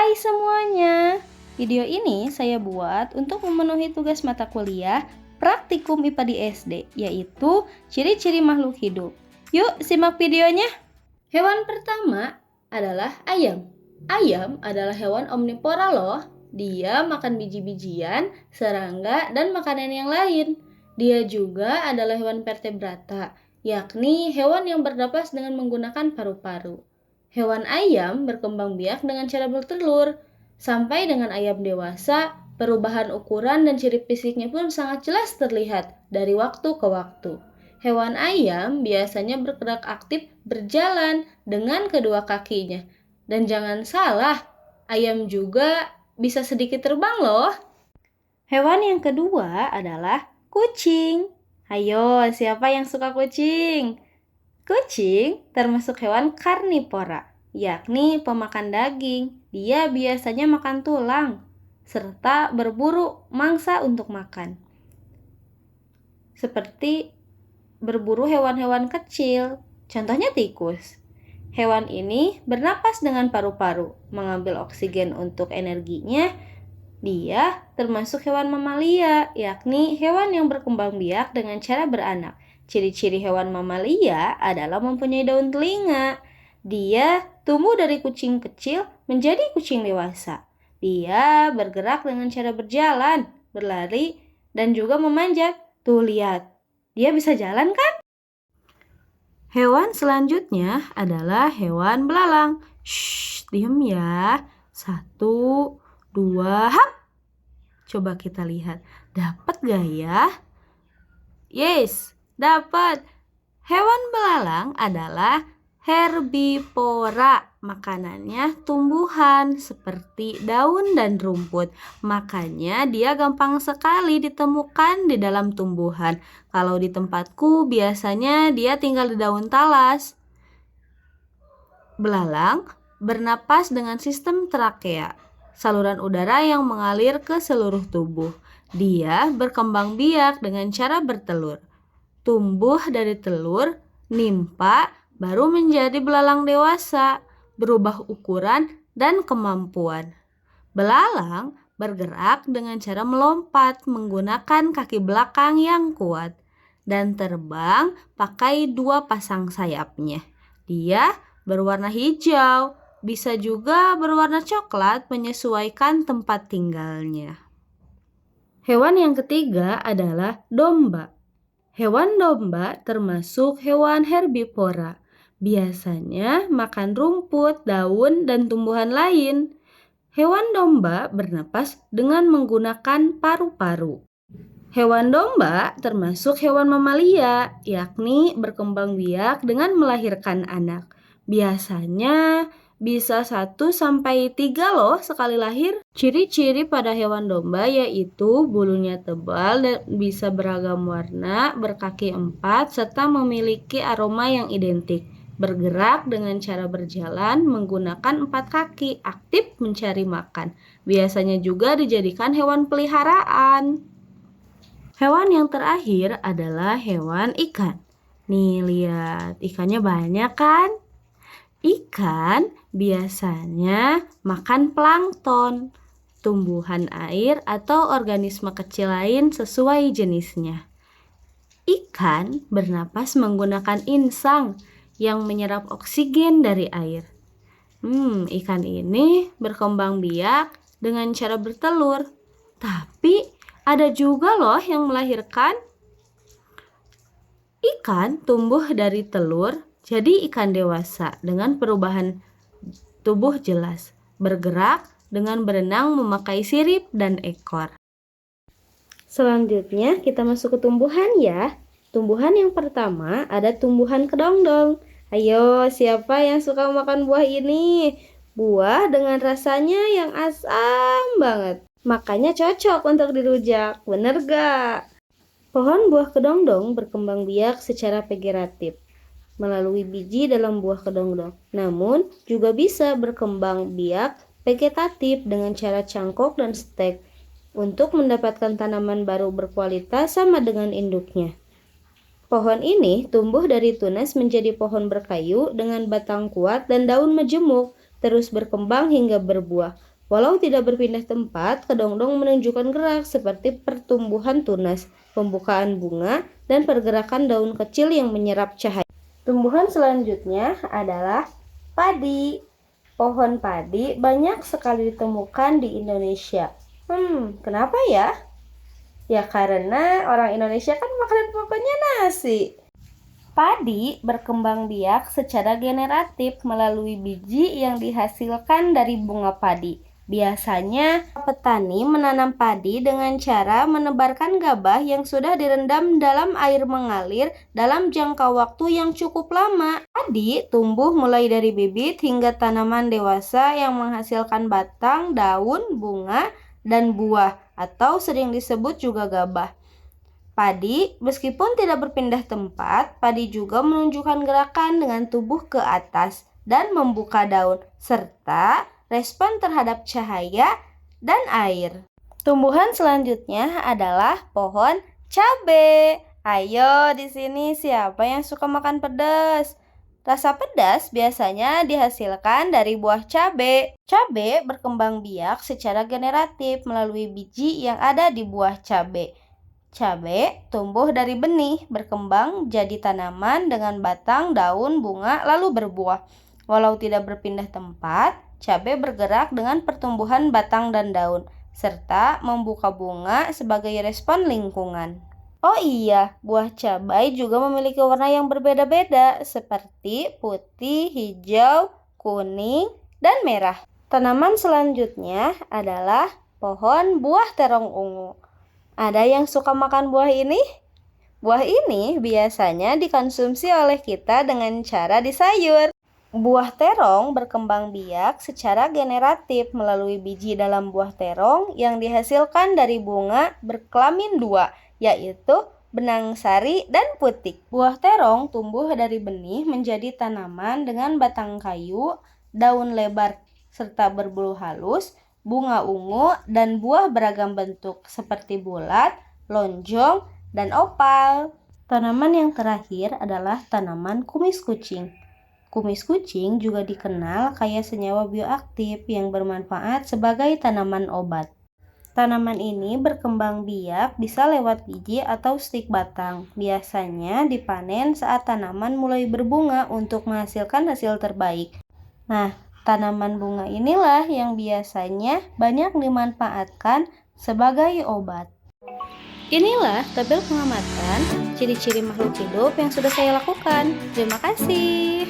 Hai semuanya, video ini saya buat untuk memenuhi tugas mata kuliah praktikum IPA di SD, yaitu ciri-ciri makhluk hidup. Yuk simak videonya. Hewan pertama adalah ayam. Ayam adalah hewan omnivora loh. Dia makan biji-bijian, serangga, dan makanan yang lain. Dia juga adalah hewan vertebrata, yakni hewan yang bernapas dengan menggunakan paru-paru. Hewan ayam berkembang biak dengan cara bertelur. Sampai dengan ayam dewasa, perubahan ukuran dan ciri fisiknya pun sangat jelas terlihat dari waktu ke waktu. Hewan ayam biasanya bergerak aktif berjalan dengan kedua kakinya. Dan jangan salah, ayam juga bisa sedikit terbang loh. Hewan yang kedua adalah kucing. Ayo, siapa yang suka kucing? Kucing termasuk hewan karnivora, yakni pemakan daging. Dia biasanya makan tulang, serta berburu mangsa untuk makan. Seperti berburu hewan-hewan kecil, contohnya tikus. Hewan ini bernapas dengan paru-paru, mengambil oksigen untuk energinya. Dia termasuk hewan mamalia, yakni hewan yang berkembang biak dengan cara beranak. Ciri-ciri hewan mamalia adalah mempunyai daun telinga. Dia tumbuh dari kucing kecil menjadi kucing dewasa. Dia bergerak dengan cara berjalan, berlari, dan juga memanjat. Tuh lihat, dia bisa jalan kan? Hewan selanjutnya adalah hewan belalang. Shh, diam ya. 1, 2, hap. Coba kita lihat, dapat gak ya? Yes, dapat. Hewan belalang adalah herbivora. Makanannya tumbuhan seperti daun dan rumput. Makanya dia gampang sekali ditemukan di dalam tumbuhan. Kalau di tempatku biasanya dia tinggal di daun talas. Belalang bernapas dengan sistem trakea, saluran udara yang mengalir ke seluruh tubuh. Dia berkembang biak dengan cara bertelur. Tumbuh dari telur, nimpa, baru menjadi belalang dewasa, berubah ukuran dan kemampuan. Belalang bergerak dengan cara melompat menggunakan kaki belakang yang kuat dan terbang pakai 2 pasang sayapnya. Dia berwarna hijau, bisa juga berwarna coklat menyesuaikan tempat tinggalnya. Hewan yang ketiga adalah domba. Hewan domba termasuk hewan herbivora. Biasanya makan rumput, daun, dan tumbuhan lain. Hewan domba bernapas dengan menggunakan paru-paru. Hewan domba termasuk hewan mamalia, yakni berkembang biak dengan melahirkan anak. Biasanya bisa 1-3 loh sekali lahir. Ciri-ciri pada hewan domba yaitu bulunya tebal dan bisa beragam warna, berkaki 4, serta memiliki aroma yang identik. Bergerak dengan cara berjalan menggunakan 4 kaki, aktif mencari makan. Biasanya juga dijadikan hewan peliharaan. Hewan yang terakhir adalah hewan ikan. Nih lihat, ikannya banyak kan? Ikan biasanya makan plankton, tumbuhan air atau organisme kecil lain sesuai jenisnya. Ikan bernapas menggunakan insang yang menyerap oksigen dari air. Ikan ini berkembang biak dengan cara bertelur. Tapi ada juga loh yang melahirkan. Ikan tumbuh dari telur jadi ikan dewasa dengan perubahan tubuh jelas, bergerak dengan berenang memakai sirip dan ekor. Selanjutnya kita masuk ke tumbuhan ya. Tumbuhan yang pertama ada tumbuhan kedongdong. Ayo, siapa yang suka makan buah ini? Buah dengan rasanya yang asam banget. Makanya cocok untuk dirujak, bener gak? Pohon buah kedongdong berkembang biak secara vegetatif melalui biji dalam buah kedongdong. Namun, juga bisa berkembang biak vegetatif dengan cara cangkok dan stek untuk mendapatkan tanaman baru berkualitas sama dengan induknya. Pohon ini tumbuh dari tunas menjadi pohon berkayu dengan batang kuat dan daun majemuk, terus berkembang hingga berbuah. Walau tidak berpindah tempat, kedongdong menunjukkan gerak seperti pertumbuhan tunas, pembukaan bunga, dan pergerakan daun kecil yang menyerap cahaya. Tumbuhan selanjutnya adalah padi. Pohon padi banyak sekali ditemukan di Indonesia. Kenapa ya? Ya karena orang Indonesia kan makanan pokoknya nasi. Padi berkembang biak secara generatif melalui biji yang dihasilkan dari bunga padi. Biasanya, petani menanam padi dengan cara menebarkan gabah yang sudah direndam dalam air mengalir dalam jangka waktu yang cukup lama. Padi tumbuh mulai dari bibit hingga tanaman dewasa yang menghasilkan batang, daun, bunga, dan buah, atau sering disebut juga gabah. Padi, meskipun tidak berpindah tempat, padi juga menunjukkan gerakan dengan tubuh ke atas dan membuka daun, serta respon terhadap cahaya dan air. Tumbuhan selanjutnya adalah pohon cabai. Ayo, di sini siapa yang suka makan pedas? Rasa pedas biasanya dihasilkan dari buah cabai. Cabai berkembang biak secara generatif melalui biji yang ada di buah cabai. Cabai tumbuh dari benih, berkembang jadi tanaman dengan batang, daun, bunga, lalu berbuah. Walau tidak berpindah tempat, cabai bergerak dengan pertumbuhan batang dan daun, serta membuka bunga sebagai respon lingkungan. Oh iya, buah cabai juga memiliki warna yang berbeda-beda, seperti putih, hijau, kuning, dan merah. Tanaman selanjutnya adalah pohon buah terong ungu. Ada yang suka makan buah ini? Buah ini biasanya dikonsumsi oleh kita dengan cara disayur. Buah terong berkembang biak secara generatif melalui biji dalam buah terong yang dihasilkan dari bunga berkelamin dua, yaitu benang sari dan putik. Buah terong tumbuh dari benih menjadi tanaman dengan batang kayu, daun lebar serta berbulu halus, bunga ungu, dan buah beragam bentuk seperti bulat, lonjong, dan opal. Tanaman yang terakhir adalah tanaman kumis kucing. Kumis kucing juga dikenal kaya senyawa bioaktif yang bermanfaat sebagai tanaman obat. Tanaman ini berkembang biak bisa lewat biji atau stik batang. Biasanya dipanen saat tanaman mulai berbunga untuk menghasilkan hasil terbaik. Nah, tanaman bunga inilah yang biasanya banyak dimanfaatkan sebagai obat. Inilah tabel pengamatan ciri-ciri makhluk hidup yang sudah saya lakukan. Terima kasih.